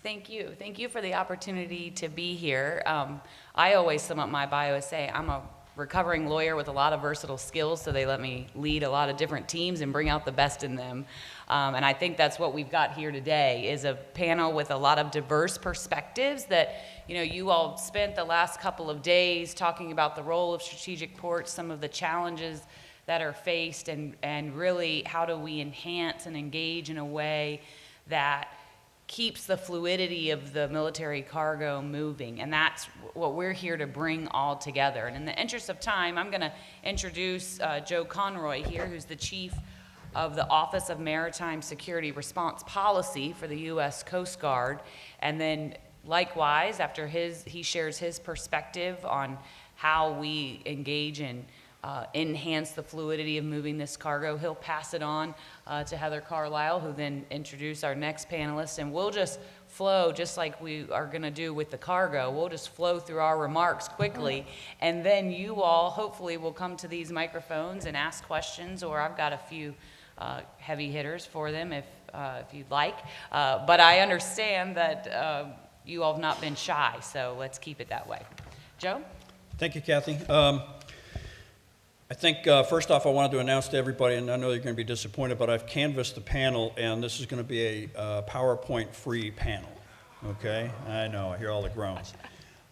Thank you. Thank you for the opportunity to be here. I always sum up my bio as say I'm a recovering lawyer with a lot of versatile skills, so they let me lead a lot of different teams and bring out the best in them. And I think that's what we've got here today is a panel with a lot of diverse perspectives that, you all spent the last couple of days talking about the role of strategic ports, some of the challenges that are faced, and really how do we enhance and engage in a way that keeps the fluidity of the military cargo moving. And that's what we're here to bring all together. And in the interest of time, I'm going to introduce Joe Conroy here, who's the chief of the Office of Maritime Security Response Policy for the U.S. Coast Guard. And then likewise, after he shares his perspective on how we engage and enhance the fluidity of moving this cargo, he'll pass it on to Heather Carlisle, who then introduce our next panelist, and we'll just flow just like we are going to do with the cargo. We'll just flow through our remarks quickly, and then you all hopefully will come to these microphones and ask questions, or I've got a few heavy hitters for them if you'd like. But I understand that you all have not been shy, so let's keep it that way. Joe? Thank you, Cathie. I think first off I wanted to announce to everybody, and I know you're going to be disappointed, but I've canvassed the panel, and this is going to be a PowerPoint-free panel, okay? I know, I hear all the groans.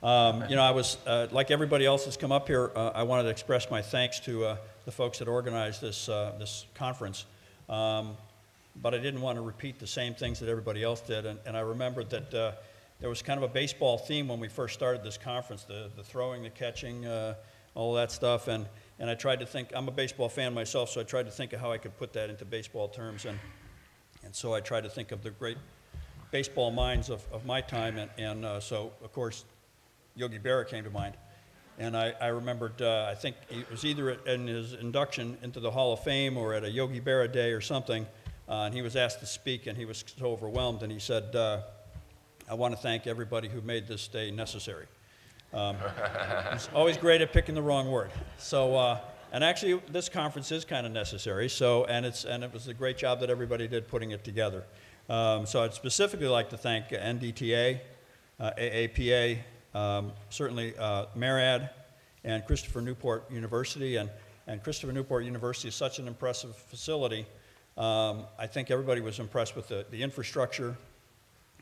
I was, like everybody else that's come up here, I wanted to express my thanks to the folks that organized this conference, but I didn't want to repeat the same things that everybody else did, and I remembered that there was kind of a baseball theme when we first started this conference, the throwing, the catching, all that stuff, and I tried to think, I'm a baseball fan myself, so I tried to think of how I could put that into baseball terms, and so I tried to think of the great baseball minds of my time, and so, of course, Yogi Berra came to mind. And I remembered, I think it was either in his induction into the Hall of Fame or at a Yogi Berra Day or something, and he was asked to speak, and he was so overwhelmed, and he said, I want to thank everybody who made this day necessary. He's always great at picking the wrong word. So, and actually, this conference is kind of necessary. So, and it was a great job that everybody did putting it together. So, I'd specifically like to thank NDTA, AAPA, certainly MARAD, and Christopher Newport University. And Christopher Newport University is such an impressive facility. I think everybody was impressed with the infrastructure.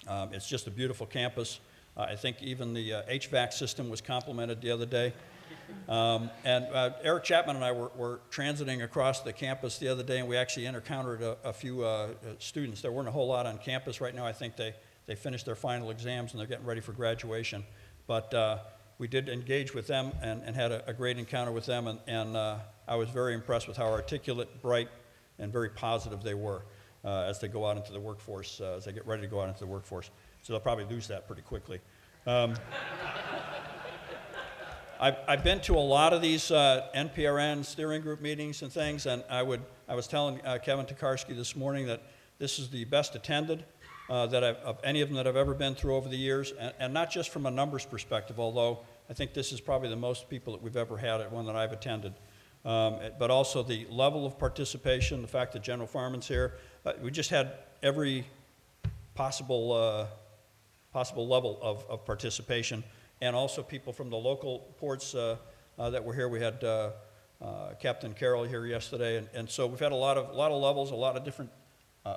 It's just a beautiful campus. I think even the HVAC system was complimented the other day. And Eric Chapman and I were transiting across the campus the other day, and we actually encountered a few students. There weren't a whole lot on campus right now. I think they finished their final exams and they're getting ready for graduation. But we did engage with them and had a great encounter with them, and I was very impressed with how articulate, bright, and very positive they were as they go out into the workforce, as they get ready to go out into the workforce. So they'll probably lose that pretty quickly. I've been to a lot of these NPRN steering group meetings and things, and I was telling Kevin Tokarski this morning that this is the best attended of any of them that I've ever been through over the years, and not just from a numbers perspective, although I think this is probably the most people that we've ever had at one that I've attended, but also the level of participation, the fact that General Farman's here. We just had every possible level of participation, and also people from the local ports that were here. We had Captain Carroll here yesterday, and so we've had a lot of levels, a lot of different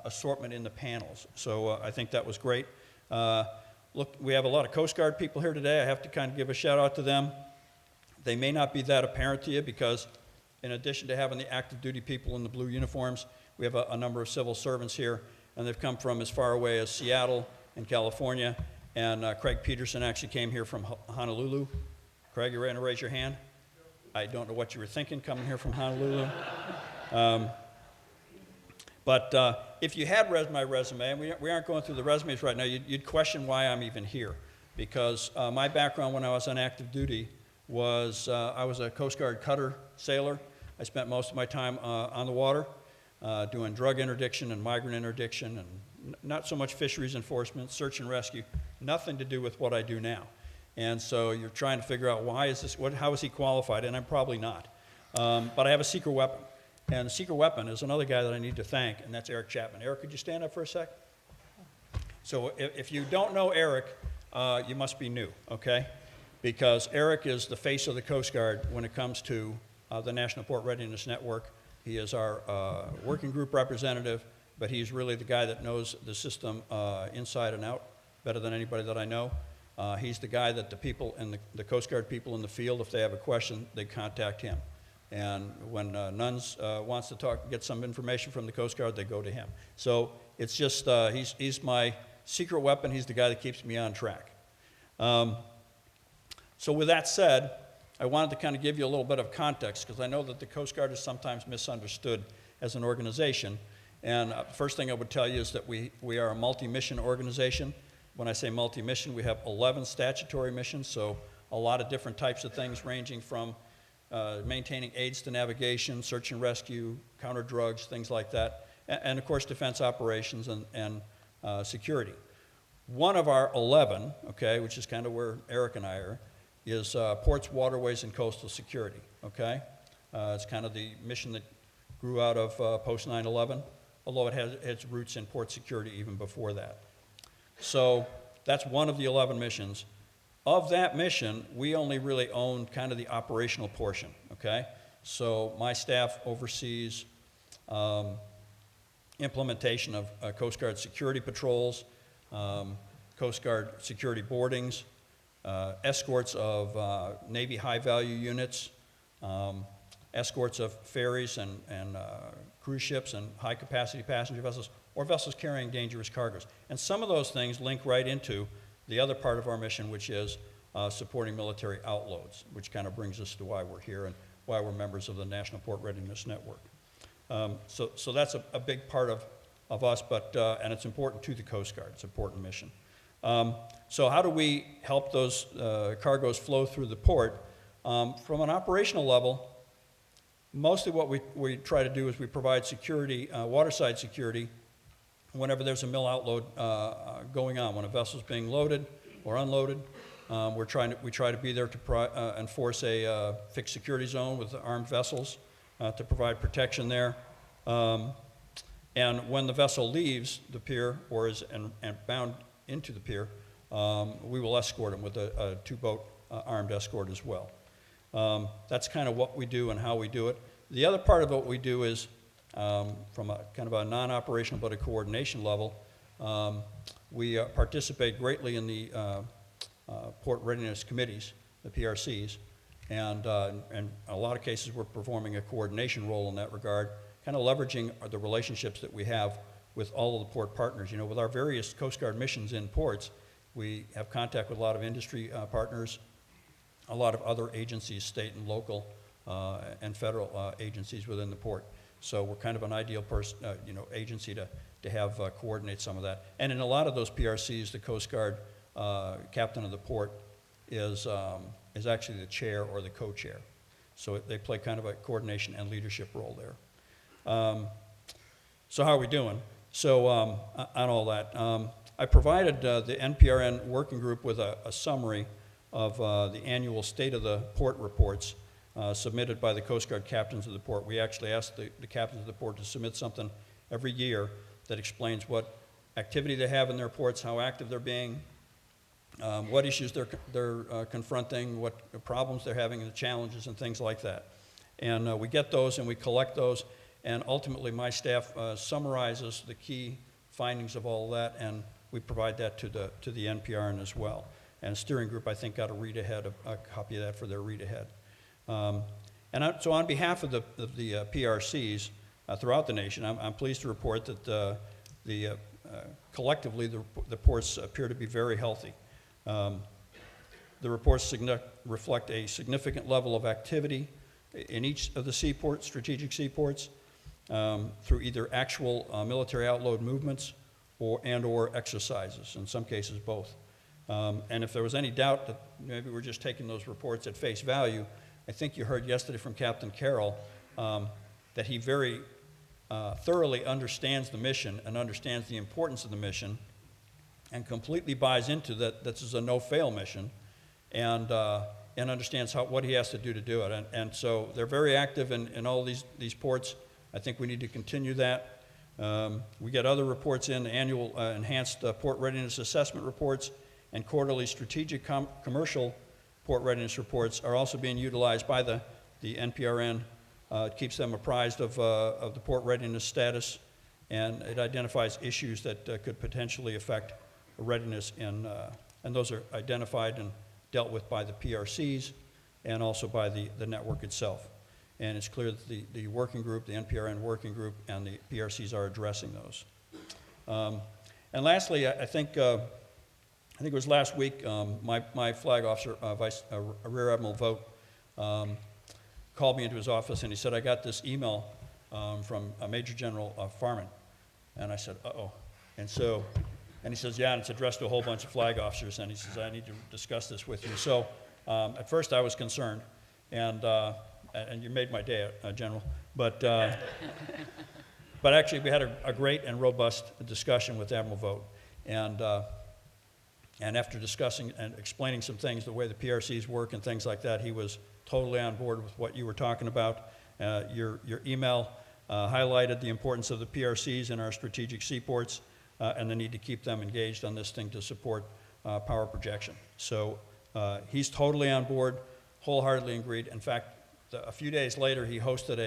assortment in the panels. So I think that was great. Look, we have a lot of Coast Guard people here today. I have to kind of give a shout out to them. They may not be that apparent to you because in addition to having the active duty people in the blue uniforms, we have a number of civil servants here, and they've come from as far away as Seattle in California, and Craig Peterson actually came here from Honolulu. Craig, you ready to raise your hand? I don't know what you were thinking coming here from Honolulu. But if you had read my resume, and we aren't going through the resumes right now, you'd question why I'm even here. Because my background when I was on active duty was I was a Coast Guard cutter sailor. I spent most of my time on the water doing drug interdiction and migrant interdiction, and not so much fisheries enforcement, search and rescue, nothing to do with what I do now. And so you're trying to figure out why is this, how is he qualified, and I'm probably not. But I have a secret weapon. And the secret weapon is another guy that I need to thank, and that's Eric Chapman. Eric, could you stand up for a sec? So if you don't know Eric, you must be new, okay? Because Eric is the face of the Coast Guard when it comes to the National Port Readiness Network. He is our working group representative, but he's really the guy that knows the system inside and out better than anybody that I know. He's the guy that the people in the Coast Guard people in the field, if they have a question, they contact him. And when Nuns wants to get some information from the Coast Guard, they go to him. So it's just, he's my secret weapon. He's the guy that keeps me on track. So with that said, I wanted to kind of give you a little bit of context, because I know that the Coast Guard is sometimes misunderstood as an organization. And first thing I would tell you is that we are a multi-mission organization. When I say multi-mission, we have 11 statutory missions, so a lot of different types of things ranging from maintaining aids to navigation, search and rescue, counter drugs, things like that, and of course defense operations and security. One of our 11, okay, which is kind of where Eric and I are, is ports, waterways, and coastal security, okay? It's kind of the mission that grew out of post 9/11, although it has its roots in port security even before that. So that's one of the 11 missions. Of that mission, we only really own kind of the operational portion, okay? So my staff oversees implementation of Coast Guard security patrols, Coast Guard security boardings, escorts of Navy high-value units, escorts of ferries and cruise ships and high-capacity passenger vessels, or vessels carrying dangerous cargoes. And some of those things link right into the other part of our mission, which is supporting military outloads, which kind of brings us to why we're here and why we're members of the National Port Readiness Network. So that's a big part of us, but and it's important to the Coast Guard. It's an important mission. So how do we help those cargoes flow through the port? From an operational level, mostly what we try to do is we provide security, waterside security, whenever there's a mill outload going on, when a vessel's being loaded or unloaded. We try to be there to enforce a fixed security zone with armed vessels to provide protection there. And when the vessel leaves the pier or is and bound into the pier, we will escort them with a two-boat armed escort as well. That's kind of what we do and how we do it. The other part of what we do is, from a kind of a non-operational but a coordination level, we participate greatly in the Port Readiness Committees, the PRCs, and in a lot of cases we're performing a coordination role in that regard, kind of leveraging the relationships that we have with all of the port partners. You know, with our various Coast Guard missions in ports, we have contact with a lot of industry partners, a lot of other agencies, state and local and federal agencies within the port. So we're kind of an ideal agency to have coordinate some of that. And in a lot of those PRCs, the Coast Guard captain of the port is actually the chair or the co-chair. So they play kind of a coordination and leadership role there. So how are we doing? So on all that, I provided the NPRN working group with a summary of the annual State of the Port reports submitted by the Coast Guard captains of the port. We actually asked the captains of the port to submit something every year that explains what activity they have in their ports, how active they're being, what issues they're confronting, what problems they're having, and the challenges and things like that. And we get those and we collect those, and ultimately my staff summarizes the key findings of all of that, and we provide that to the NPRN as well. And steering group, I think, got a read-ahead, a copy of that for their read-ahead. So on behalf of the PRCs throughout the nation, I'm pleased to report that collectively the ports appear to be very healthy. The reports reflect a significant level of activity in each of the seaports, strategic seaports, through either actual military outload movements or exercises, in some cases both. And if there was any doubt that maybe we're just taking those reports at face value, I think you heard yesterday from Captain Carroll that he very thoroughly understands the mission and understands the importance of the mission and completely buys into that this is a no-fail mission and understands what he has to do it. And so they're very active in all these ports. I think we need to continue that. We get other reports in, annual enhanced port readiness assessment reports and quarterly strategic commercial port readiness reports are also being utilized by the NPRN. It keeps them apprised of the port readiness status, and it identifies issues that could potentially affect readiness, and those are identified and dealt with by the PRCs and also by the network itself. And it's clear that the working group, the NPRN working group, and the PRCs are addressing those. And lastly, I think it was last week, my flag officer, Rear Admiral Vogt, called me into his office and he said, I got this email from Major General Farman. And I said, uh-oh. And he says, yeah, and it's addressed to a whole bunch of flag officers, and he says, I need to discuss this with you. So at first I was concerned, and you made my day, General. But actually we had a great and robust discussion with Admiral Vogt. And after discussing and explaining some things, the way the PRCs work and things like that, he was totally on board with what you were talking about. Your email highlighted the importance of the PRCs in our strategic seaports and the need to keep them engaged on this thing to support power projection. So he's totally on board, wholeheartedly agreed. In fact, a few days later, he hosted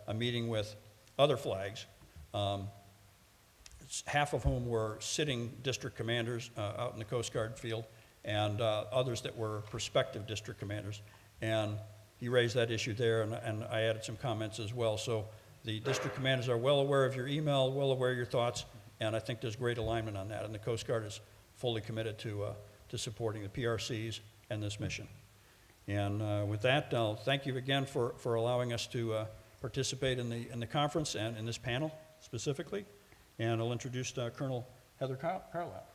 a meeting with other flags, half of whom were sitting district commanders out in the Coast Guard field, and others that were prospective district commanders. And he raised that issue there, and I added some comments as well. So the district commanders are well aware of your email, well aware of your thoughts, and I think there's great alignment on that. And the Coast Guard is fully committed to supporting the PRCs and this mission. And with that, I'll thank you again for allowing us to participate in the conference and in this panel specifically. And I'll introduce Colonel Heather Carlisle.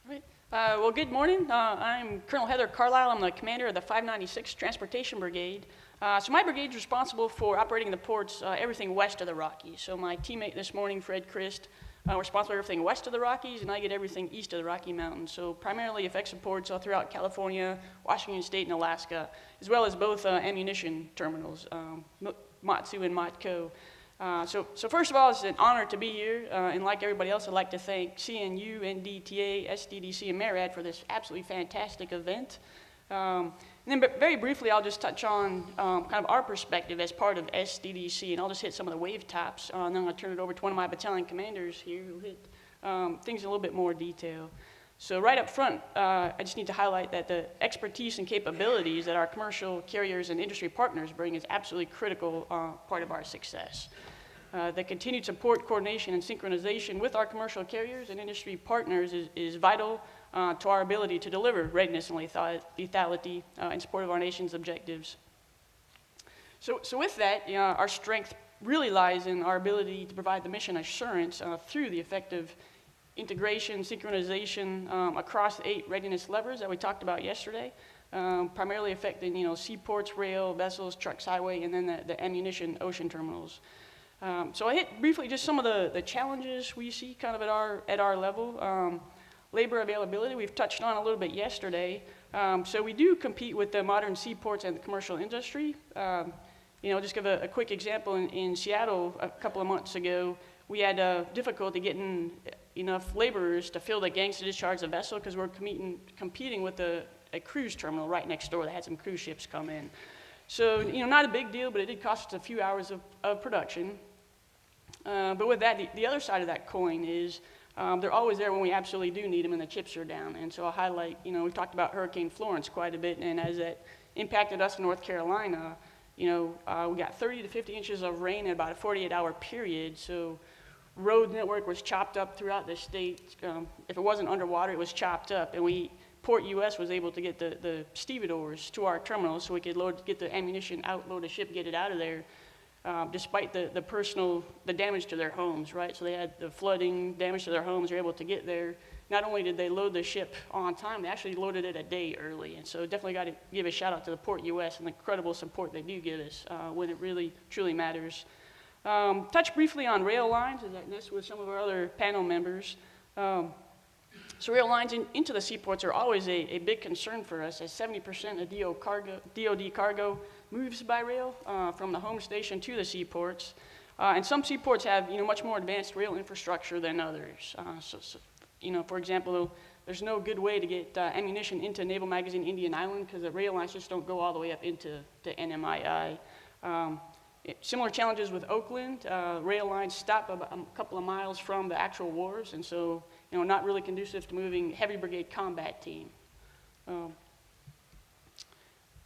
All right. Well, good morning. I'm Colonel Heather Carlisle. I'm the commander of the 596th Transportation Brigade. So my brigade's responsible for operating the ports, everything west of the Rockies. So my teammate this morning, Fred Christ, responsible for everything west of the Rockies, and I get everything east of the Rocky Mountains. So primarily affects ports all throughout California, Washington State, and Alaska, as well as both ammunition terminals, Matsu and Matco. So first of all, it's an honor to be here, and like everybody else, I'd like to thank CNU, NDTA, SDDC, and MARAD for this absolutely fantastic event. And then very briefly, I'll just touch on kind of our perspective as part of SDDC, and I'll just hit some of the wave tops, and then I'll turn it over to one of my battalion commanders here who'll hit things in a little bit more detail. So right up front, I just need to highlight that the expertise and capabilities that our commercial carriers and industry partners bring is absolutely critical part of our success. The continued support, coordination, and synchronization with our commercial carriers and industry partners is vital to our ability to deliver readiness and lethality in support of our nation's objectives. So with that, our strength really lies in our ability to provide the mission assurance through the effective integration, synchronization across the 8 readiness levers that we talked about yesterday, primarily affecting seaports, rail, vessels, trucks, highway, and then the ammunition ocean terminals. So I hit briefly just some of the challenges we see kind of at our level. Labor availability, we've touched on a little bit yesterday. So we do compete with the modern seaports and the commercial industry. Just give a quick example. In Seattle a couple of months ago, we had difficulty getting enough laborers to fill the gangs to discharge the vessel because we're competing with a cruise terminal right next door that had some cruise ships come in. So, not a big deal, but it did cost us a few hours of production. But with that, the other side of that coin is they're always there when we absolutely do need them and the chips are down. And so I'll highlight, we've talked about Hurricane Florence quite a bit, and as that impacted us in North Carolina, we got 30 to 50 inches of rain in about a 48-hour period. So road network was chopped up throughout the state. If it wasn't underwater, it was chopped up. And Port US was able to get the stevedores to our terminals so we could get the ammunition out, load the ship, get it out of there, despite the damage to their homes, right? So they had the flooding, damage to their homes, they're able to get there. Not only did they load the ship on time, they actually loaded it a day early. And so definitely got to give a shout out to the Port US and the incredible support they do give us when it really, truly matters. Touch briefly on rail lines, as I missed with some of our other panel members. So rail lines into the seaports are always a big concern for us, as 70% of DoD cargo moves by rail from the home station to the seaports. And some seaports have, much more advanced rail infrastructure than others. For example, there's no good way to get ammunition into Naval Magazine Indian Island because the rail lines just don't go all the way up into NMII. Similar challenges with Oakland. Rail lines stop a couple of miles from the actual wharves, and so, not really conducive to moving heavy brigade combat team.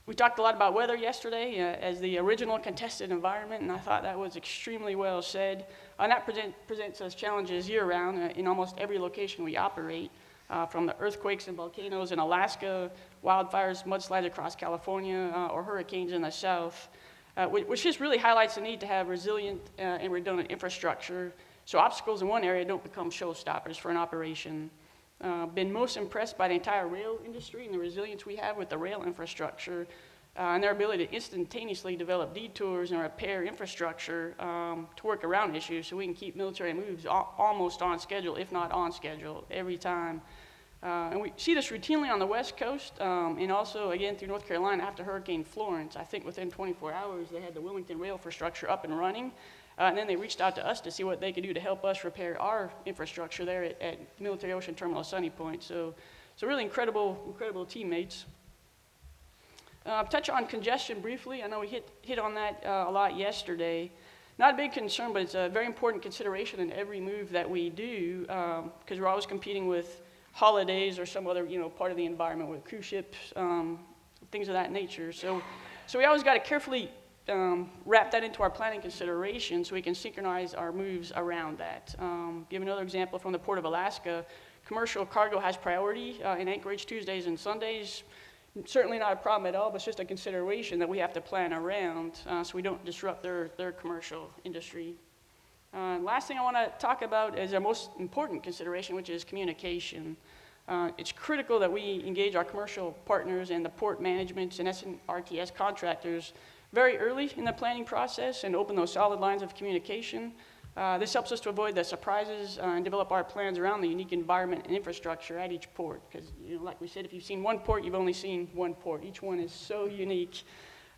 We talked a lot about weather yesterday as the original contested environment, and I thought that was extremely well said. And that presents us challenges year-round in almost every location we operate, from the earthquakes and volcanoes in Alaska, wildfires, mudslides across California, or hurricanes in the south, which just really highlights the need to have resilient and redundant infrastructure so obstacles in one area don't become showstoppers for an operation. Been most impressed by the entire rail industry and the resilience we have with the rail infrastructure and their ability to instantaneously develop detours and repair infrastructure to work around issues so we can keep military moves almost on schedule, if not on schedule, every time. And we see this routinely on the West Coast and also, again, through North Carolina after Hurricane Florence. I think within 24 hours, they had the Wilmington rail infrastructure up and running. And then they reached out to us to see what they could do to help us repair our infrastructure there at Military Ocean Terminal Sunny Point. So really incredible teammates. Touch on congestion briefly. I know we hit on that a lot yesterday. Not a big concern, but it's a very important consideration in every move that we do because we're always competing with holidays or some other part of the environment with cruise ships, things of that nature. So we always got to carefully wrap that into our planning consideration so we can synchronize our moves around that. Give another example from the Port of Alaska. Commercial cargo has priority in Anchorage Tuesdays and Sundays. Certainly not a problem at all, but it's just a consideration that we have to plan around so we don't disrupt their commercial industry. Last thing I want to talk about is our most important consideration, which is communication. It's critical that we engage our commercial partners and the port managements and SNRTS contractors very early in the planning process and open those solid lines of communication. This helps us to avoid the surprises and develop our plans around the unique environment and infrastructure at each port. Because, like we said, if you've seen one port, you've only seen one port. Each one is so unique.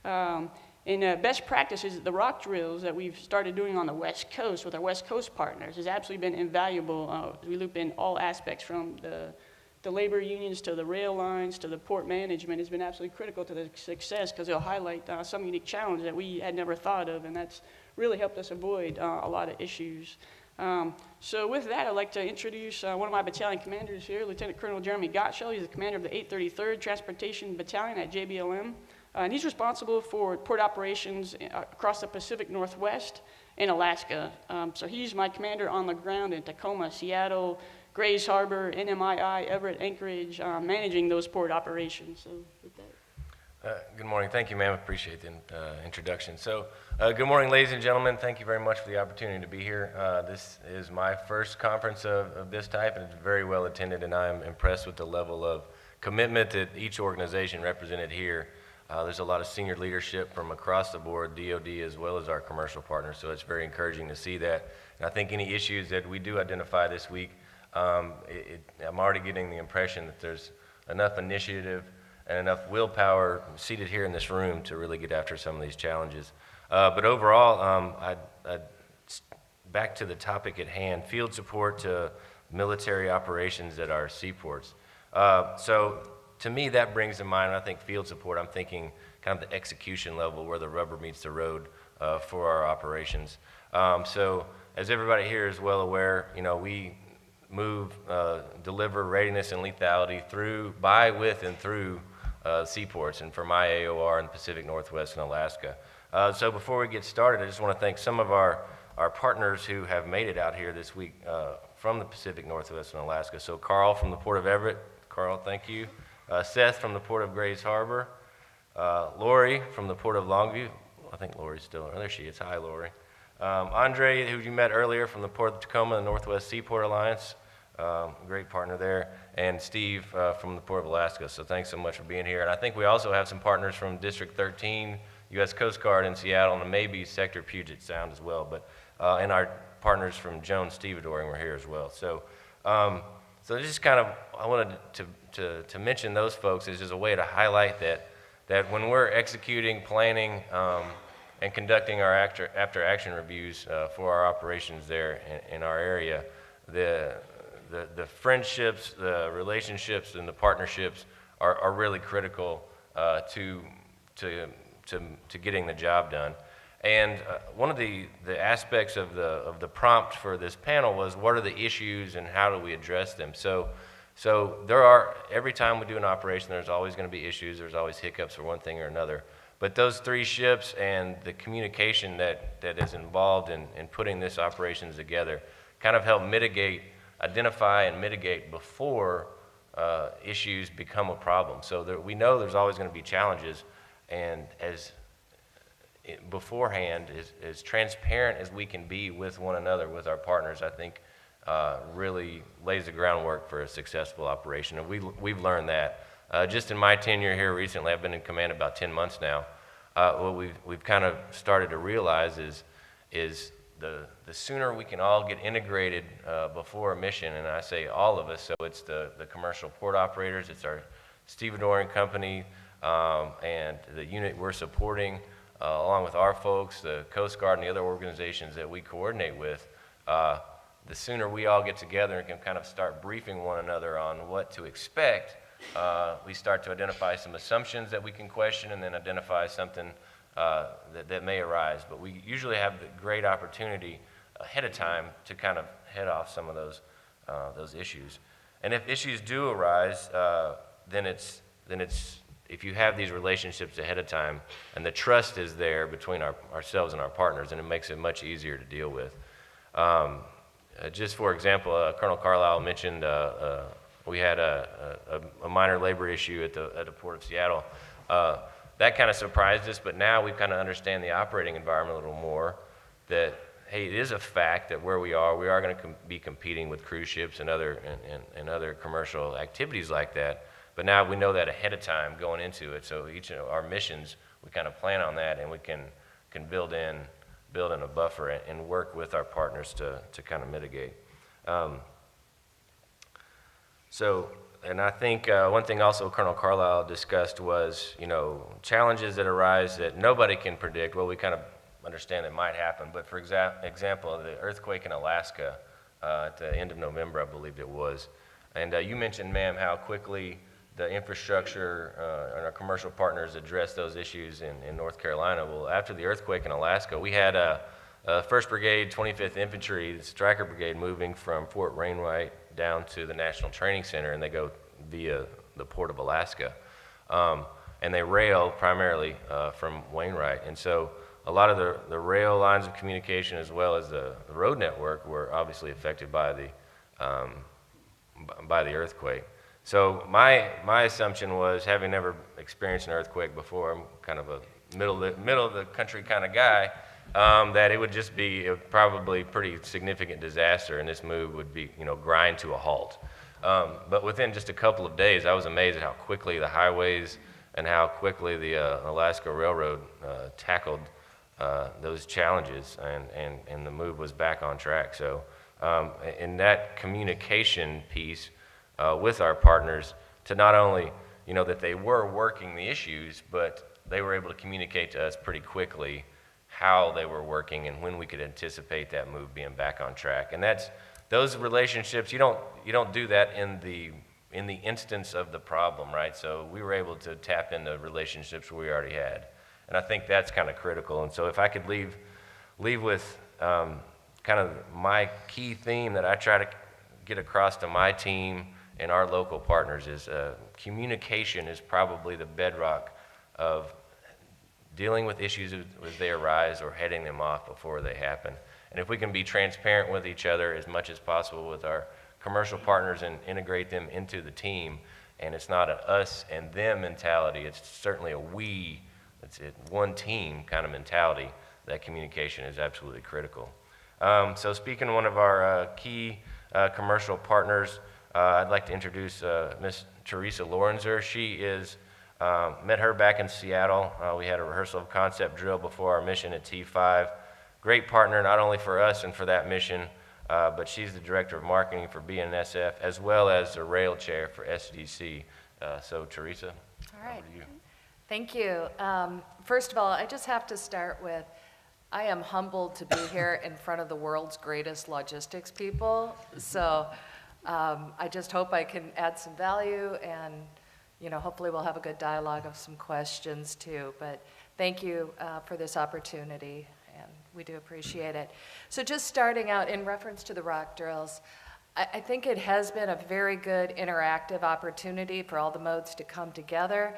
And best practices, the rock drills that we've started doing on the West Coast with our West Coast partners has absolutely been invaluable. We loop in all aspects from the labor unions to the rail lines to the port management has been absolutely critical to the success because they'll highlight some unique challenge that we had never thought of, and that's really helped us avoid a lot of issues. So with that, I'd like to introduce one of my battalion commanders here, Lieutenant Colonel Jeremy Gottshall. He's the commander of the 833rd Transportation Battalion at JBLM. And he's responsible for port operations across the Pacific Northwest and Alaska. So he's my commander on the ground in Tacoma, Seattle, Grays Harbor, NMII, Everett, Anchorage, managing those port operations. So with that. Good morning. Thank you, ma'am. Appreciate the introduction. So good morning, ladies and gentlemen. Thank you very much for the opportunity to be here. This is my first conference of this type, and it's very well attended, and I am impressed with the level of commitment that each organization represented here. There's a lot of senior leadership from across the board, DOD as well as our commercial partners, so it's very encouraging to see that. And I think any issues that we do identify this week, I'm already getting the impression that there's enough initiative and enough willpower seated here in this room to really get after some of these challenges. But overall, back to the topic at hand, field support to military operations at our seaports. So to me, that brings to mind, when I think field support, I'm thinking kind of the execution level where the rubber meets the road for our operations. So as everybody here is well aware, we deliver readiness and lethality by, with, and through seaports, and for my AOR in the Pacific Northwest and Alaska. So before we get started, I just want to thank some of our partners who have made it out here this week from the Pacific Northwest and Alaska. So Carl from the Port of Everett. Carl, thank you. Seth from the Port of Grays Harbor. Lori from the Port of Longview. I think Lori's still, there she is. Hi, Lori. Andre, who you met earlier from the Port of Tacoma and Northwest Seaport Alliance. Great partner there. And Steve from the Port of Alaska. So thanks so much for being here. And I think we also have some partners from District 13, U.S. Coast Guard in Seattle, and maybe Sector Puget Sound as well. But and our partners from Jones Stevedoring were here as well. So just kind of, I wanted to mention those folks as just a way to highlight that when we're executing, planning, and conducting our after-action reviews for our operations there in our area. The friendships, the relationships, and the partnerships are really critical to getting the job done. And one of the aspects of the prompt for this panel was, what are the issues and how do we address them? So there are, every time we do an operation, there's always going to be issues. There's always hiccups for one thing or another. But those 3 ships and the communication that is involved in putting this operations together kind of help identify and mitigate before issues become a problem. So we know there's always going to be challenges, and beforehand, as transparent as we can be with one another, with our partners, I think really lays the groundwork for a successful operation. And we've learned that. Just in my tenure here recently, I've been in command about 10 months now. What we've kind of started to realize is the sooner we can all get integrated before a mission, and I say all of us, so it's the commercial port operators, it's our stevedoring company, and the unit we're supporting, along with our folks, the Coast Guard and the other organizations that we coordinate with, the sooner we all get together and can kind of start briefing one another on what to expect, we start to identify some assumptions that we can question and then identify something that may arise. But we usually have the great opportunity ahead of time to kind of head off some of those issues. And if issues do arise, then it's if you have these relationships ahead of time and the trust is there between ourselves and our partners, and it makes it much easier to deal with. Just for example, Colonel Carlisle mentioned we had a minor labor issue at the Port of Seattle. That kind of surprised us, but now we kind of understand the operating environment a little more, that, hey, it is a fact that where we are going to be competing with cruise ships and other commercial activities like that. But now we know that ahead of time going into it, so each of our missions, we kind of plan on that, and we can build in a buffer and work with our partners to kind of mitigate. And I think one thing also Colonel Carlisle discussed was, challenges that arise that nobody can predict. Well, we kind of understand it might happen, but for example, the earthquake in Alaska at the end of November, I believe it was. And you mentioned, ma'am, how quickly the infrastructure and our commercial partners addressed those issues in North Carolina. Well, after the earthquake in Alaska, we had 1st Brigade, 25th Infantry, the Stryker Brigade, moving from Fort Wainwright down to the National Training Center, and they go via the Port of Alaska. And they rail primarily from Wainwright. And so a lot of the rail lines of communication as well as the road network were obviously affected by the earthquake. So my assumption was, having never experienced an earthquake before, I'm kind of a middle of the country kind of guy, that it would just be probably pretty significant disaster, and this move would be, grind to a halt. But within just a couple of days, I was amazed at how quickly the highways and how quickly the Alaska Railroad tackled those challenges, and the move was back on track. So in that communication piece with our partners, to not only, that they were working the issues, but they were able to communicate to us pretty quickly how they were working and when we could anticipate that move being back on track. And those relationships, you don't do that in the instance of the problem, right? So we were able to tap into relationships we already had, and I think that's kind of critical. And so if I could leave with kind of my key theme that I try to get across to my team and our local partners is communication is probably the bedrock of dealing with issues as they arise or heading them off before they happen. And if we can be transparent with each other as much as possible with our commercial partners and integrate them into the team, and it's not an us and them mentality, it's certainly a we, it's a one team kind of mentality, that communication is absolutely critical. So speaking of one of our key commercial partners, I'd like to introduce Miss Theresa Lorinser. She is met her back in Seattle. We had a rehearsal of concept drill before our mission at T5. Great partner, not only for us and for that mission, but she's the director of marketing for BNSF, as well as the rail chair for SDC. So Theresa, all right. over to you. Thank you. First of all, I just have to start with, I am humbled to be here in front of the world's greatest logistics people. So I just hope I can add some value, and hopefully we'll have a good dialogue of some questions too. But thank you for this opportunity, and we do appreciate it. So just starting out in reference to the rock drills, I think it has been a very good interactive opportunity for all the modes to come together.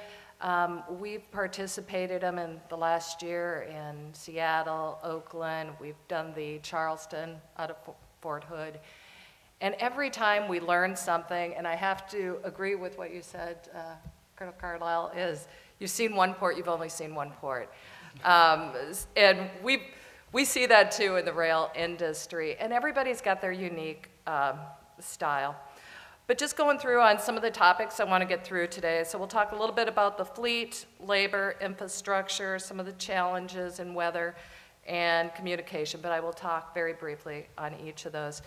We've participated in the last year in Seattle, Oakland. We've done the Charleston out of Fort Hood. And every time we learn something, and I have to agree with what you said, Colonel Carlisle, is you've seen one port, you've only seen one port. And we see that too in the rail industry. And everybody's got their unique style. But just going through on some of the topics I want to get through today. So we'll talk a little bit about the fleet, labor, infrastructure, some of the challenges in weather, and communication. But I will talk very briefly on each of those.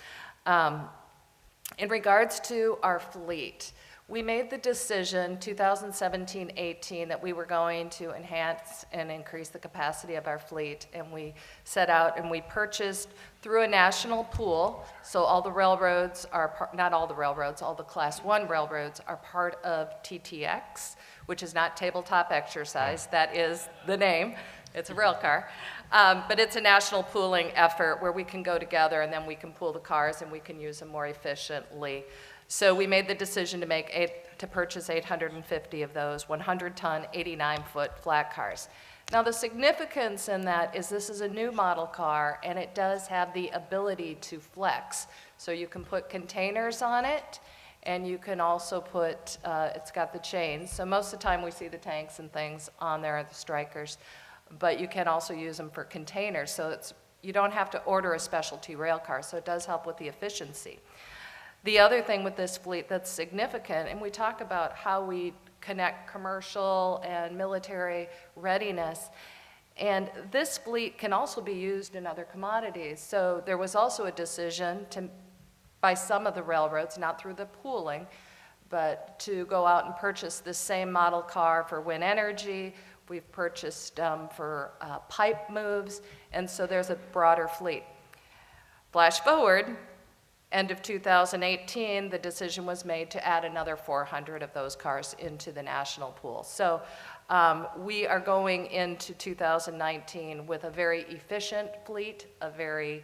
In regards to our fleet, we made the decision 2017-18 that we were going to enhance and increase the capacity of our fleet, and we set out and we purchased through a national pool. So all the railroads are, not all the railroads, all the Class 1 railroads are part of TTX, which is not tabletop exercise. That is the name. It's a rail car. But it's a national pooling effort where we can go together and then we can pool the cars and we can use them more efficiently. So we made the decision to purchase 850 of those 100-ton, 89-foot flat cars. Now the significance in that is this is a new model car, and it does have the ability to flex. So you can put containers on it, and you can also put, it's got the chains. So most of the time we see the tanks and things on there, the strikers, but you can also use them for containers. So you don't have to order a specialty rail car, so it does help with the efficiency. The other thing with this fleet that's significant, and we talk about how we connect commercial and military readiness, and this fleet can also be used in other commodities. So there was also a decision by some of the railroads, not through the pooling, but to go out and purchase this same model car for wind energy. We've purchased for pipe moves, and so there's a broader fleet. Flash forward, end of 2018, the decision was made to add another 400 of those cars into the national pool. So we are going into 2019 with a very efficient fleet, a very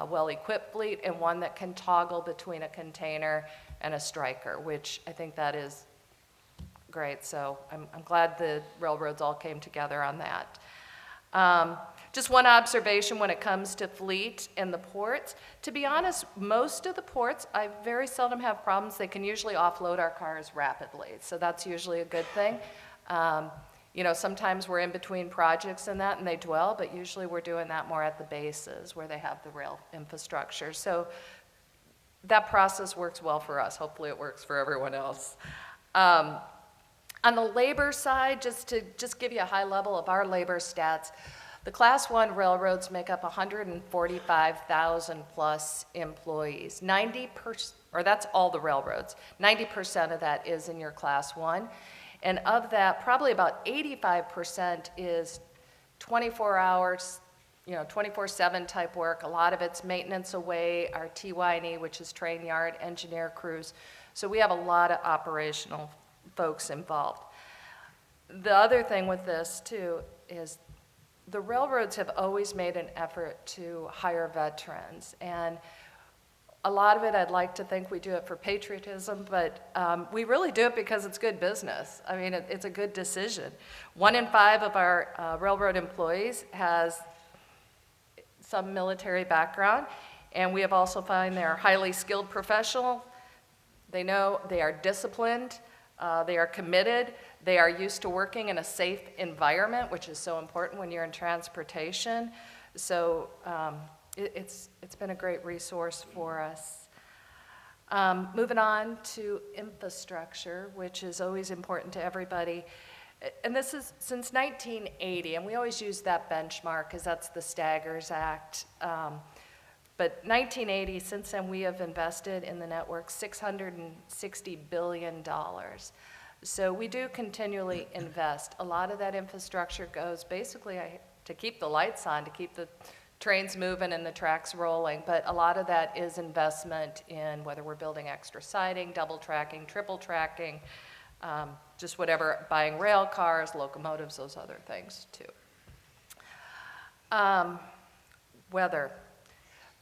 well-equipped fleet, and one that can toggle between a container and a striker, which I think that is great. So I'm glad the railroads all came together on that. Just one observation when it comes to fleet and the ports. To be honest, most of the ports, I very seldom have problems. They can usually offload our cars rapidly, so that's usually a good thing. Sometimes we're in between projects and that, and they dwell, but usually we're doing that more at the bases where they have the rail infrastructure. So that process works well for us. Hopefully it works for everyone else. On the labor side, just to give you a high level of our labor stats, the Class 1 railroads make up 145,000 plus employees. 90%, or that's all the railroads, 90% of that is in your Class 1. And of that, probably about 85% is 24 hours, 24/7 type work. A lot of it's maintenance away, our TY&E, which is train yard, engineer crews. So we have a lot of operational folks involved. The other thing with this too is the railroads have always made an effort to hire veterans, and a lot of it I'd like to think we do it for patriotism, but we really do it because it's good business. I mean, it's a good decision. 1 in 5 of our railroad employees has some military background, and we have also found they're highly skilled professional. They know they are disciplined, they are committed, they are used to working in a safe environment, which is so important when you're in transportation. So it's been a great resource for us. Moving on to infrastructure, which is always important to everybody. And this is since 1980, and we always use that benchmark because that's the Staggers Act. But 1980, since then we have invested in the network $660 billion. So we do continually invest. A lot of that infrastructure goes basically to keep the lights on, to keep the trains moving and the tracks rolling, but a lot of that is investment in whether we're building extra siding, double tracking, triple tracking, just whatever, buying rail cars, locomotives, those other things too. Weather.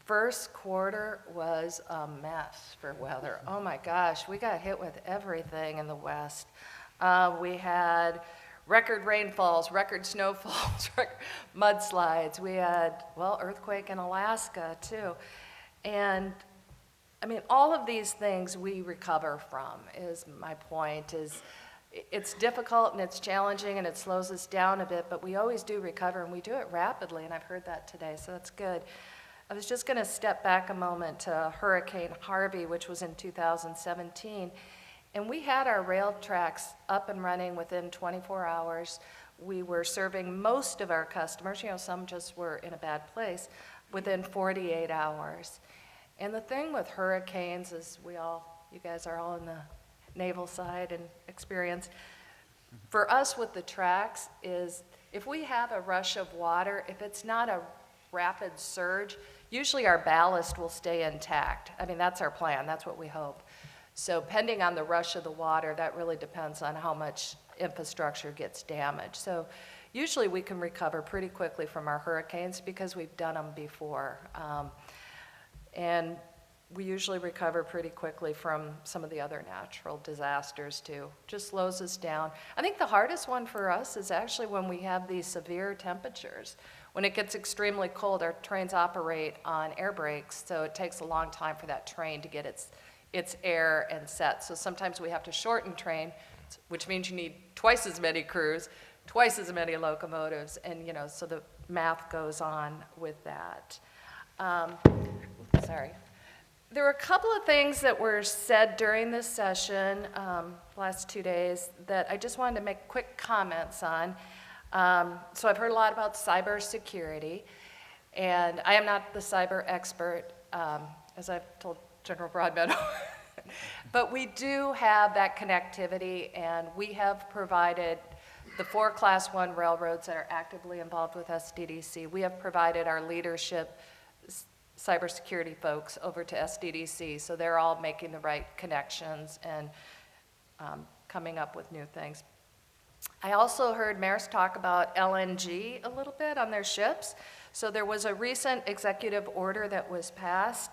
First quarter was a mess for weather. Oh my gosh, we got hit with everything in the West. We had record rainfalls, record snowfalls, mudslides. We had, well, earthquake in Alaska too. And I mean, all of these things we recover from, is my point, is it's difficult and it's challenging and it slows us down a bit, but we always do recover and we do it rapidly, and I've heard that today, so that's good. I was just gonna step back a moment to Hurricane Harvey, which was in 2017. And we had our rail tracks up and running within 24 hours. We were serving most of our customers, you know, some just were in a bad place, within 48 hours. And the thing with hurricanes is you guys are all in the naval side and experience. For us with the tracks is, if we have a rush of water, if it's not a rapid surge, usually our ballast will stay intact. I mean, that's our plan, that's what we hope. So pending on the rush of the water, that really depends on how much infrastructure gets damaged. So usually we can recover pretty quickly from our hurricanes because we've done them before. And we usually recover pretty quickly from some of the other natural disasters too. Just slows us down. I think the hardest one for us is actually when we have these severe temperatures. When it gets extremely cold, our trains operate on air brakes, so it takes a long time for that train to get its air and set. So sometimes we have to shorten train, which means you need twice as many crews, twice as many locomotives, and so the math goes on with that. Sorry. There were a couple of things that were said during this session, last 2 days, that I just wanted to make quick comments on. So I've heard a lot about cybersecurity, and I am not the cyber expert, as I've told General Broadmeadow. But we do have that connectivity, and we have provided the 4 Class 1 railroads that are actively involved with SDDC. We have provided our leadership cybersecurity folks over to SDDC, so they're all making the right connections and coming up with new things. I also heard mayors talk about LNG a little bit on their ships. So there was a recent executive order that was passed,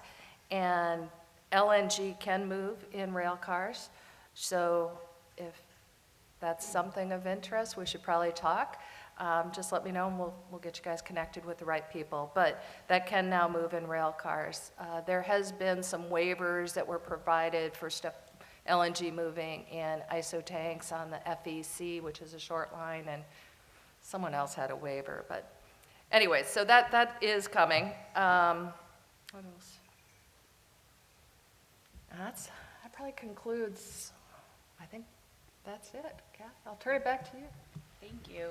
and LNG can move in rail cars. So if that's something of interest, we should probably talk. Just let me know and we'll get you guys connected with the right people. But that can now move in rail cars. There has been some waivers that were provided for stuff, LNG moving in ISO tanks on the FEC, which is a short line, and someone else had a waiver. But anyway, so that is coming. What else? That probably concludes. I think that's it. Cath, I'll turn it back to you. Thank you.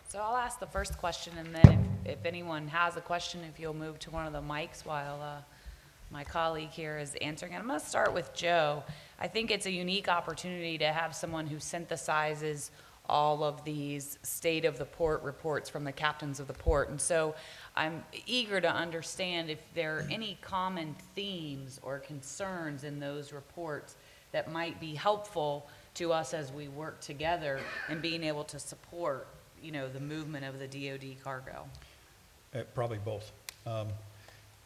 So I'll ask the first question, and then if anyone has a question, if you'll move to one of the mics while my colleague here is answering. And I'm going to start with Joe. I think it's a unique opportunity to have someone who synthesizes all of these state of the port reports from the captains of the port. And so I'm eager to understand if there are any common themes or concerns in those reports that might be helpful to us as we work together in being able to support, the movement of the DoD cargo. Probably both.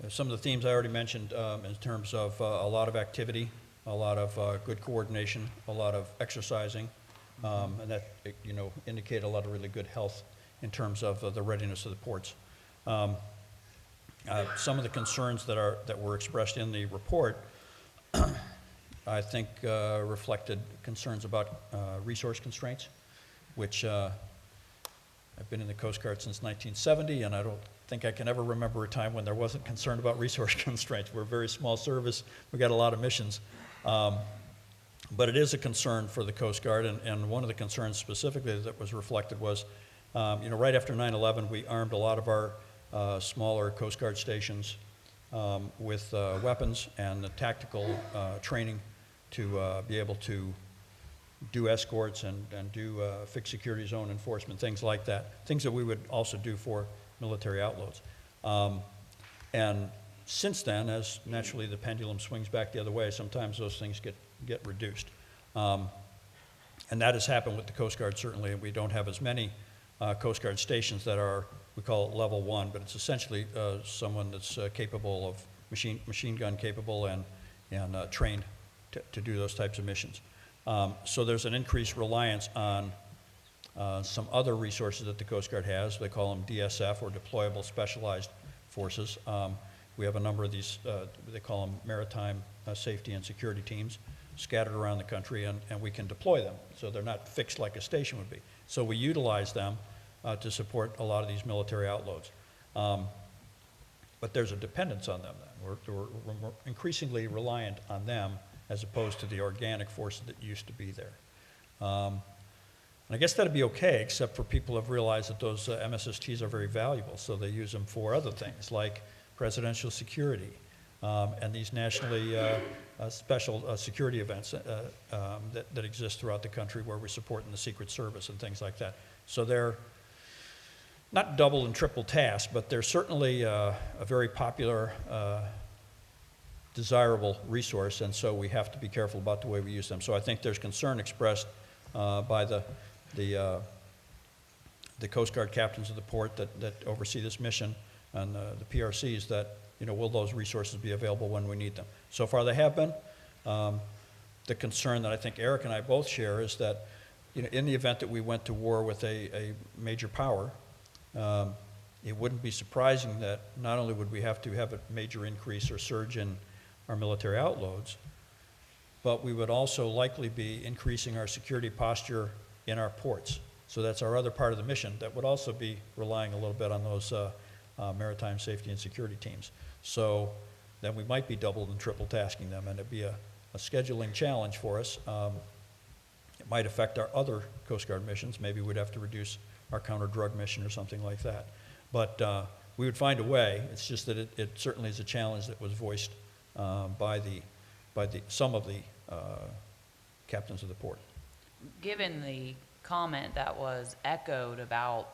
Some of the themes I already mentioned in terms of a lot of activity, a lot of good coordination, a lot of exercising, and that indicate a lot of really good health in terms of the readiness of the ports. Some of the concerns that were expressed in the report, I think, reflected concerns about resource constraints, which I've been in the Coast Guard since 1970, and I don't think I can ever remember a time when there wasn't concern about resource constraints. We're a very small service. We've got a lot of missions. But it is a concern for the Coast Guard, and one of the concerns specifically that was reflected was, right after 9/11, we armed a lot of our smaller Coast Guard stations with weapons and the tactical training to be able to do escorts and do fixed security zone enforcement, things like that, things that we would also do for military outloads. And since then, as naturally the pendulum swings back the other way, sometimes those things get reduced. And that has happened with the Coast Guard, certainly. We don't have as many Coast Guard stations that are, we call it level 1, but it's essentially someone that's capable of machine gun capable and trained to do those types of missions. So there's an increased reliance on some other resources that the Coast Guard has. They call them DSF, or Deployable Specialized Forces. We have a number of these, they call them Maritime Safety and Security Teams, scattered around the country, and we can deploy them. So they're not fixed like a station would be. So we utilize them to support a lot of these military outloads. But there's a dependence on them then. We're increasingly reliant on them as opposed to the organic forces that used to be there. And I guess that'd be okay, except for people have realized that those MSSTs are very valuable, so they use them for other things like presidential security and these nationally special security events that exist throughout the country where we're supporting the Secret Service and things like that. So they're not double and triple task, but they're certainly a very popular, desirable resource, and so we have to be careful about the way we use them. So I think there's concern expressed by the Coast Guard captains of the port that oversee this mission and the PRCs that, will those resources be available when we need them? So far they have been. The concern that I think Eric and I both share is that, in the event that we went to war with a major power, it wouldn't be surprising that not only would we have to have a major increase or surge in our military outloads, but we would also likely be increasing our security posture in our ports. So that's our other part of the mission that would also be relying a little bit on those maritime safety and security teams. So then we might be double and triple tasking them, and it'd be a scheduling challenge for us. It might affect our other Coast Guard missions. Maybe we'd have to reduce our counter-drug mission or something like that. But we would find a way. It's just that it certainly is a challenge that was voiced by some of the captains of the port. Given the comment that was echoed about,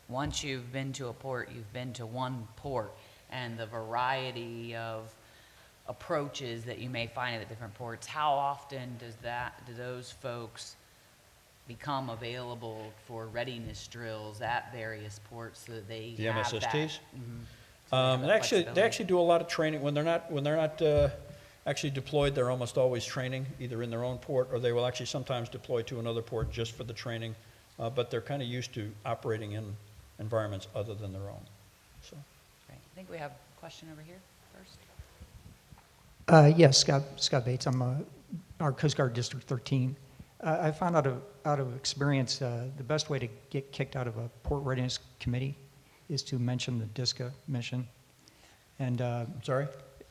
once you've been to a port, you've been to one port, and the variety of approaches that you may find at the different ports, how often do those folks become available for readiness drills at various ports so that they The have MSSTs? that? Mm-hmm. They actually do a lot of training. When they're not actually deployed, they're almost always training, either in their own port, or they will actually sometimes deploy to another port just for the training. But they're kind of used to operating in environments other than their own. So. Great. I think we have a question over here first. Yes, Scott Bates. I'm our Coast Guard District 13. I found out of experience the best way to get kicked out of a Port Readiness Committee is to mention the DISCA mission. And Sorry?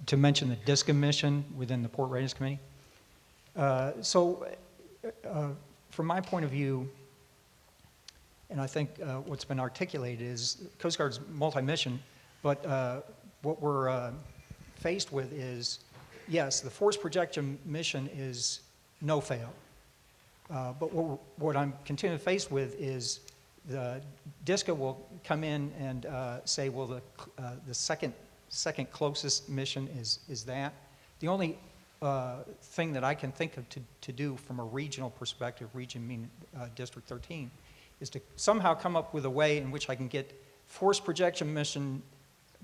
To mention the DISCA mission within the Port Readiness Committee. From my point of view, and I think what's been articulated is Coast Guard's multi-mission, but what we're faced with is, yes, the force projection mission is no fail. But what I'm continuing faced with is the DISCA will come in and say, well, the second closest mission is that. The only thing that I can think of to do from a regional perspective, region meaning District 13, is to somehow come up with a way in which I can get force projection mission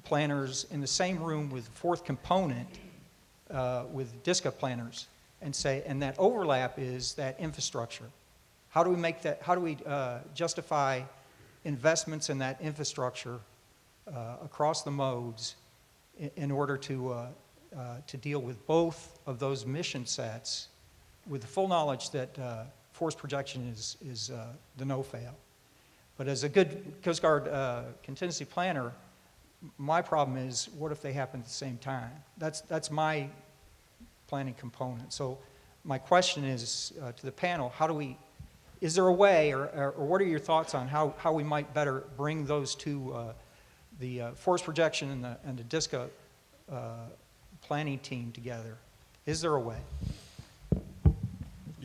planners in the same room with fourth component with DISCA planners and say, and that overlap is that infrastructure. How do we make that, how do we justify investments in that infrastructure across the modes in order to deal with both of those mission sets with the full knowledge that force projection is the no-fail. But as a good Coast Guard contingency planner, my problem is, what if they happen at the same time? That's my planning component. So my question is to the panel, is there a way, or what are your thoughts on how we might better bring those two, the force projection and the DISCA planning team together? Is there a way?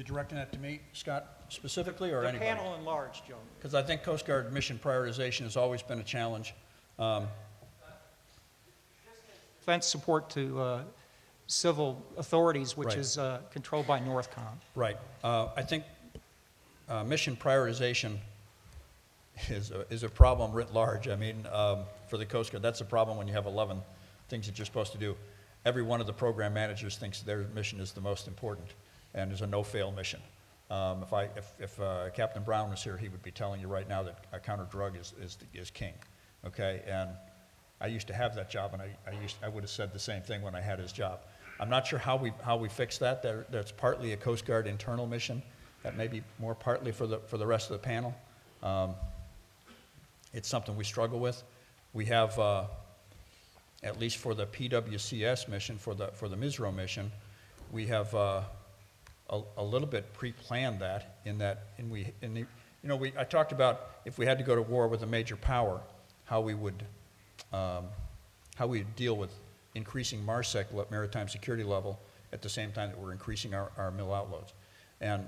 You directing that to me, Scott, specifically, or The anybody? panel in large, Joe. Because I think Coast Guard mission prioritization has always been a challenge. Defense support to civil authorities, which Right. is controlled by NORTHCOM. Right. I think mission prioritization is a problem writ large. I mean, for the Coast Guard, that's a problem when you have 11 things that you're supposed to do. Every one of the program managers thinks their mission is the most important and is a no-fail mission. If Captain Brown was here, he would be telling you right now that a counter-drug is king, okay? And I used to have that job, and I would have said the same thing when I had his job. I'm not sure how we fix that. That's partly a Coast Guard internal mission. That may be more partly for the rest of the panel. It's something we struggle with. We have, at least for the PWCS mission, for the MISRO mission, we have a little bit pre-planned that. I talked about if we had to go to war with a major power, how we would deal with increasing MARSEC, maritime security level, at the same time that we're increasing our mill outloads. And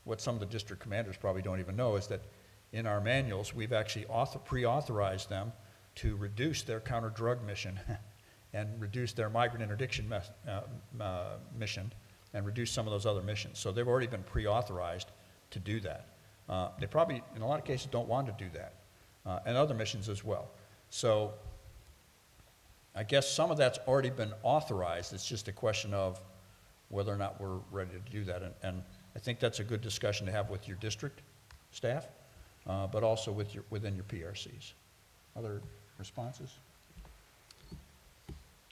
what some of the district commanders probably don't even know is that in our manuals, we've actually pre-authorized them to reduce their counter-drug mission and reduce their migrant interdiction mission and reduce some of those other missions. So they've already been pre-authorized to do that. They probably, in a lot of cases, don't want to do that, and other missions as well. So I guess some of that's already been authorized. It's just a question of whether or not we're ready to do that. And I think that's a good discussion to have with your district staff, but also within your PRCs. Other responses?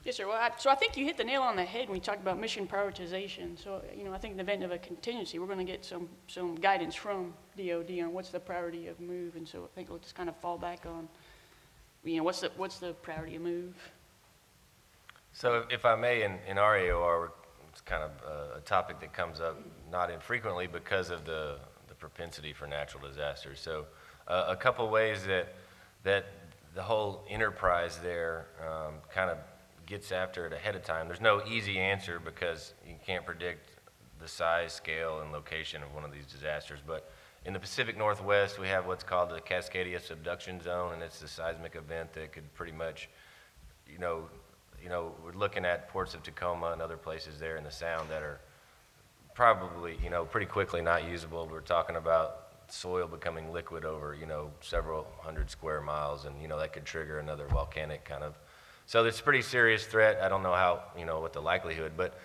Yes, sir. Well, so I think you hit the nail on the head when you talked about mission prioritization. So, I think in the event of a contingency, we're going to get some guidance from DOD on what's the priority of move. And so I think we'll just kind of fall back on, what's the priority of move? So if I may, in our AOR, it's kind of a topic that comes up not infrequently because of the propensity for natural disasters. So a couple ways that the whole enterprise there kind of gets after it ahead of time. There's no easy answer because you can't predict the size, scale, and location of one of these disasters. But in the Pacific Northwest, we have what's called the Cascadia Subduction Zone, and it's the seismic event that could pretty much, we're looking at ports of Tacoma and other places there in the Sound that are probably, pretty quickly not usable. We're talking about soil becoming liquid over, several hundred square miles, and, that could trigger another volcanic kind of. So it's a pretty serious threat. I don't know how, what the likelihood, but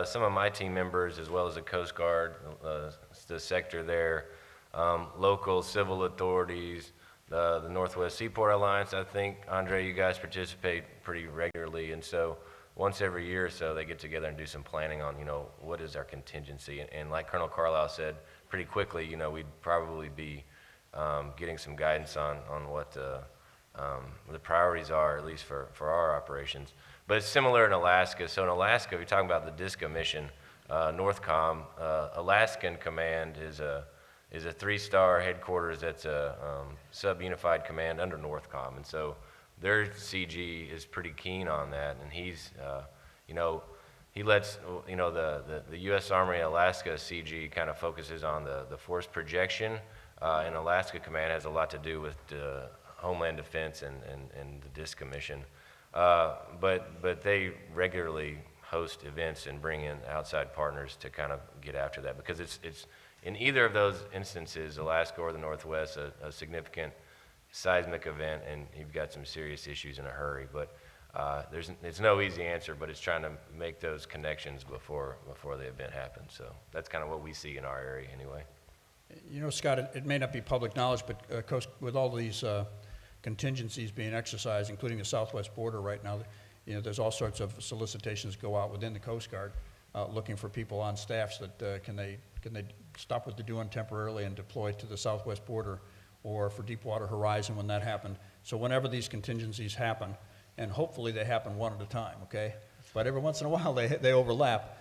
some of my team members, as well as the Coast Guard, the sector there, local civil authorities, the Northwest Seaport Alliance, I think, Andre, you guys participate pretty regularly, and so once every year or so, they get together and do some planning on, what is our contingency, and like Colonel Carlisle said, pretty quickly, we'd probably be getting some guidance on what the priorities are, at least for our operations. But it's similar in Alaska. So in Alaska, if you're talking about the DISCA mission, NORTHCOM, Alaskan Command is a 3-star headquarters that's a sub-unified command under NORTHCOM. And so their CG is pretty keen on that. And he's, he lets, the U.S. Army Alaska CG kind of focuses on the force projection. And Alaska Command has a lot to do with Homeland Defense and the DISCA mission. But they regularly host events and bring in outside partners to kind of get after that, because it's in either of those instances, Alaska or the Northwest, a significant seismic event, and you've got some serious issues in a hurry. But it's no easy answer, but it's trying to make those connections before the event happens. So that's kind of what we see in our area anyway. Scott, it may not be public knowledge, but with all these contingencies being exercised, including the southwest border right now, there's all sorts of solicitations go out within the Coast Guard looking for people on staffs that can they stop what they're doing temporarily and deploy to the southwest border, or for Deepwater Horizon when that happened. So whenever these contingencies happen, and hopefully they happen one at a time, okay? But every once in a while they overlap.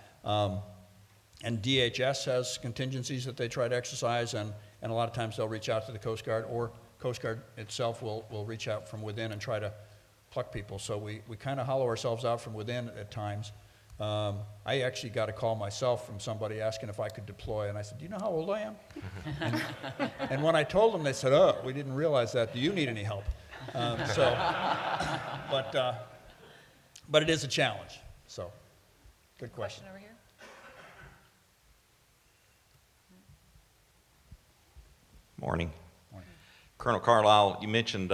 And DHS has contingencies that they try to exercise, and a lot of times they'll reach out to the Coast Guard, or Coast Guard itself will reach out from within and try to pluck people. So we kind of hollow ourselves out from within at times, I actually got a call myself from somebody asking if I could deploy, and I said, do you know how old I am? And when I told them, they said, oh, we didn't realize that. Do you need any help? But it is a challenge. So, good question. Over here. Morning. Morning. Colonel Carlisle, you mentioned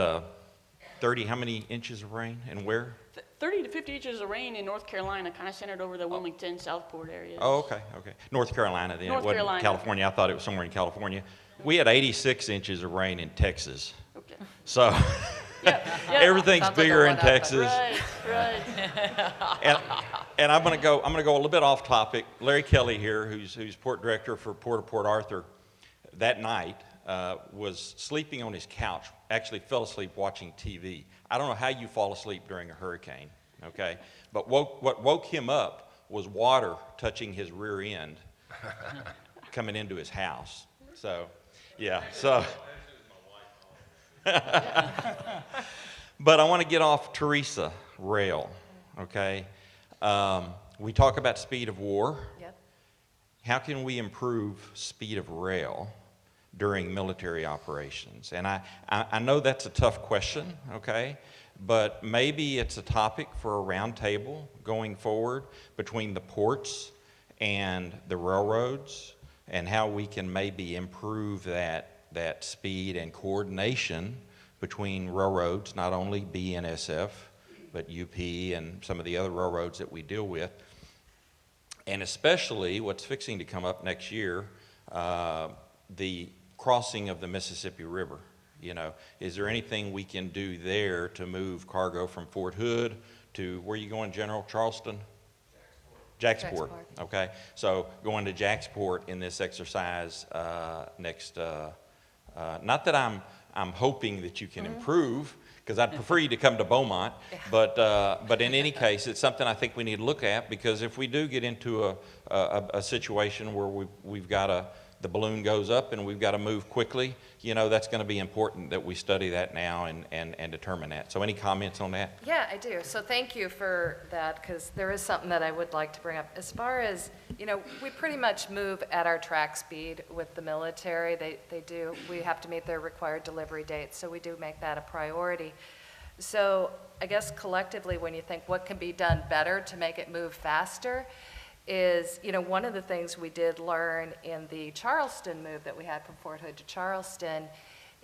30, how many inches of rain and where? 30 to 50 inches of rain in North Carolina, kind of centered over the Wilmington, Southport areas. Oh, okay. North Carolina then. North It wasn't Carolina. California. I thought it was somewhere in California. We had 86 inches of rain in Texas. Okay. So Yeah. everything's Sounds like a bigger in one-up. Texas. Right. And I'm going to go a little bit off topic. Larry Kelly here, who's port director for Port of Port Arthur, that night was sleeping on his couch, actually fell asleep watching TV. I don't know how you fall asleep during a hurricane, okay? But what woke him up was water touching his rear end coming into his house. So, yeah, so. But I want to get off Theresa rail, okay? We talk about speed of war. Yep. How can we improve speed of rail during military operations? And I know that's a tough question, okay? But maybe it's a topic for a roundtable going forward between the ports and the railroads, and how we can maybe improve that speed and coordination between railroads, not only BNSF, but UP and some of the other railroads that we deal with. And especially what's fixing to come up next year, the crossing of the Mississippi River. You know, is there anything we can do there to move cargo from Fort Hood to, where are you going, General? Charleston? Jacksport. Okay, so going to Jacksport in this exercise next, not that I'm hoping that you can improve, because I'd prefer you to come to Beaumont, but in any case, it's something I think we need to look at, because if we do get into a situation where we've got the balloon goes up and we've got to move quickly, you know, that's going to be important that we study that now and determine that. So any comments on that? Yeah, I do. So thank you for that, because there is something that I would like to bring up. As far as, you know, we pretty much move at our track speed with the military. They do. We have to meet their required delivery dates, so we do make that a priority. So I guess collectively, when you think what can be done better to make it move faster, is, you know, one of the things we did learn in the Charleston move that we had from Fort Hood to Charleston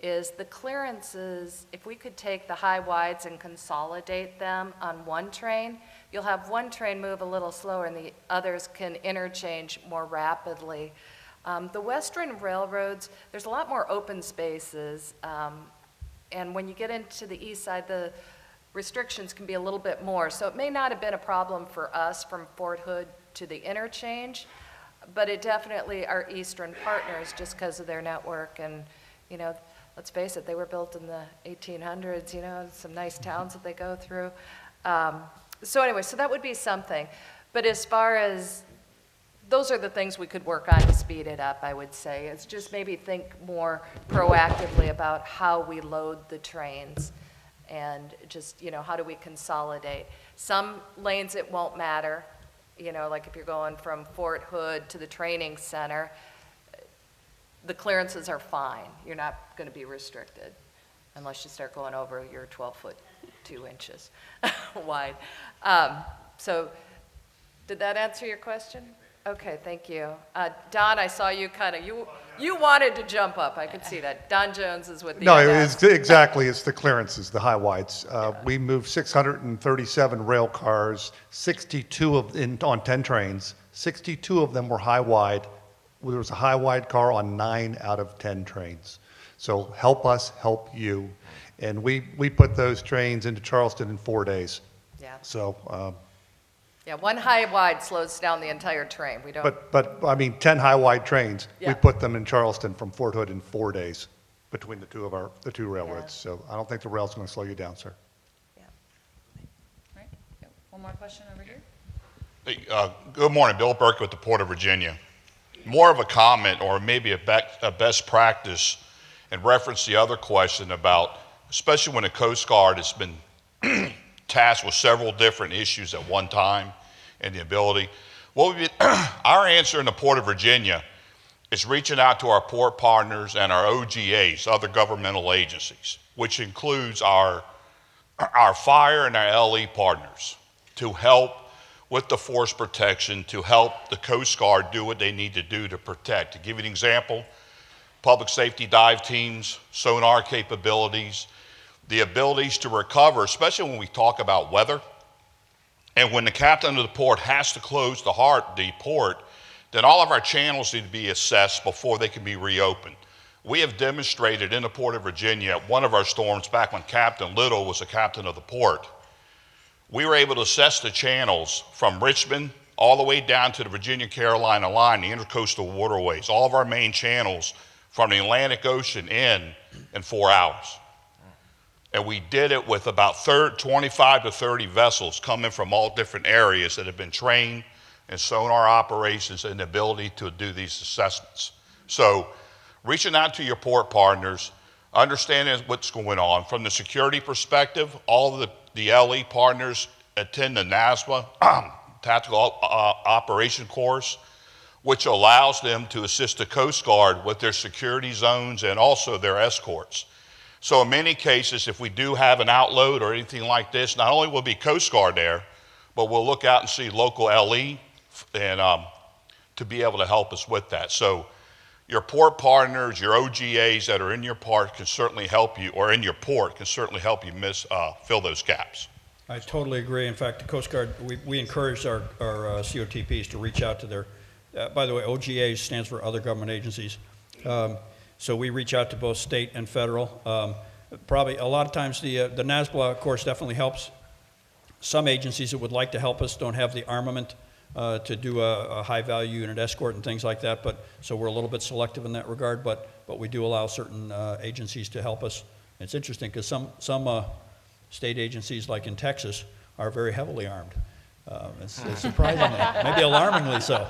is the clearances. If we could take the high wides and consolidate them on one train, you'll have one train move a little slower and the others can interchange more rapidly. The Western railroads, there's a lot more open spaces, and when you get into the east side, the restrictions can be a little bit more. So it may not have been a problem for us from Fort Hood to the interchange, but it definitely our eastern partners, just because of their network. And, you know, let's face it, they were built in the 1800s, you know, some nice towns that they go through. So anyway, so that would be something. But as far as, those are the things we could work on to speed it up, I would say. It's just maybe think more proactively about how we load the trains and just, you know, how do we consolidate. Some lanes it won't matter. You know, like if you're going from Fort Hood to the training center, the clearances are fine. You're not going to be restricted unless you start going over your 12 foot 2 inches wide. So did that answer your question? Okay, thank you. Don, I saw you kind of, you wanted to jump up. I could see that. Don Jones is with the No, NS. it's the clearances, the high wides. We moved 637 rail cars, 62 on 10 trains. 62 of them were high wide. There was a high wide car on 9 out of 10 trains. So help us help you. And we put those trains into Charleston in 4 days. Yeah. So, Yeah, one high wide slows down the entire train. We don't. but I mean, 10 high wide trains, Yeah. we put them in Charleston from Fort Hood in 4 days between the two railroads. So I don't think the rail's going to slow you down, sir. Yeah. Right. One more question over here. Hey, good morning, Bill Burke with the Port of Virginia. More of a comment or maybe a best practice in reference to the other question about, especially when the Coast Guard has been tasked with several different issues at one time. and the ability. Our answer in the Port of Virginia is reaching out to our port partners and our OGAs, other governmental agencies, which includes our fire and our LE partners, to help with the force protection, to help the Coast Guard do what they need to do to protect. To give you an example, public safety dive teams, sonar capabilities, the abilities to recover, especially when we talk about weather. And when the captain of the port has to close the port, then all of our channels need to be assessed before they can be reopened. We have demonstrated in the Port of Virginia at one of our storms back when Captain Little was the captain of the port, we were able to assess the channels from Richmond all the way down to the Virginia-Carolina line, the intercoastal waterways, all of our main channels from the Atlantic Ocean in 4 hours. And we did it with about 25 to 30 vessels coming from all different areas that have been trained in sonar operations and the ability to do these assessments. So reaching out to your port partners, understanding what's going on. From the security perspective, all of the LE partners attend the NASBA Tactical Operation Course, which allows them to assist the Coast Guard with their security zones and also their escorts. So in many cases, if we do have an outload or anything like this, not only will be Coast Guard there, but we'll look out and see local LE and to be able to help us with that. So your port partners, your OGAs that are in your port can certainly help you, or in your port can certainly help you fill those gaps. I totally agree. In fact, the Coast Guard, we encourage our COTPs to reach out to their, by the way, OGAs stands for other government agencies. So we reach out to both state and federal. Probably a lot of times the NASBA, of course, definitely helps. Some agencies that would like to help us don't have the armament to do a high-value unit escort and things like that, but so we're a little bit selective in that regard, but we do allow certain agencies to help us. It's interesting because some state agencies, like in Texas, are very heavily armed. It's surprisingly, maybe alarmingly so.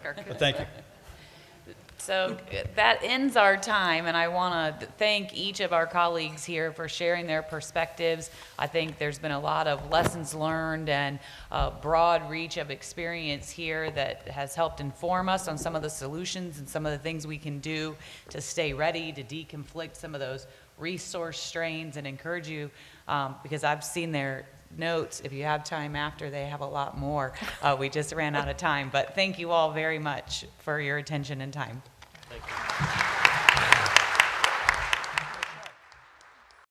But thank you. So that ends our time, and I want to thank each of our colleagues here for sharing their perspectives. I think there's been a lot of lessons learned and a broad reach of experience here that has helped inform us on some of the solutions and some of the things we can do to stay ready, to deconflict some of those resource strains, and encourage you, because I've seen their notes. If you have time after, they have a lot more. We just ran out of time, but thank you all very much for your attention and time. Thank you.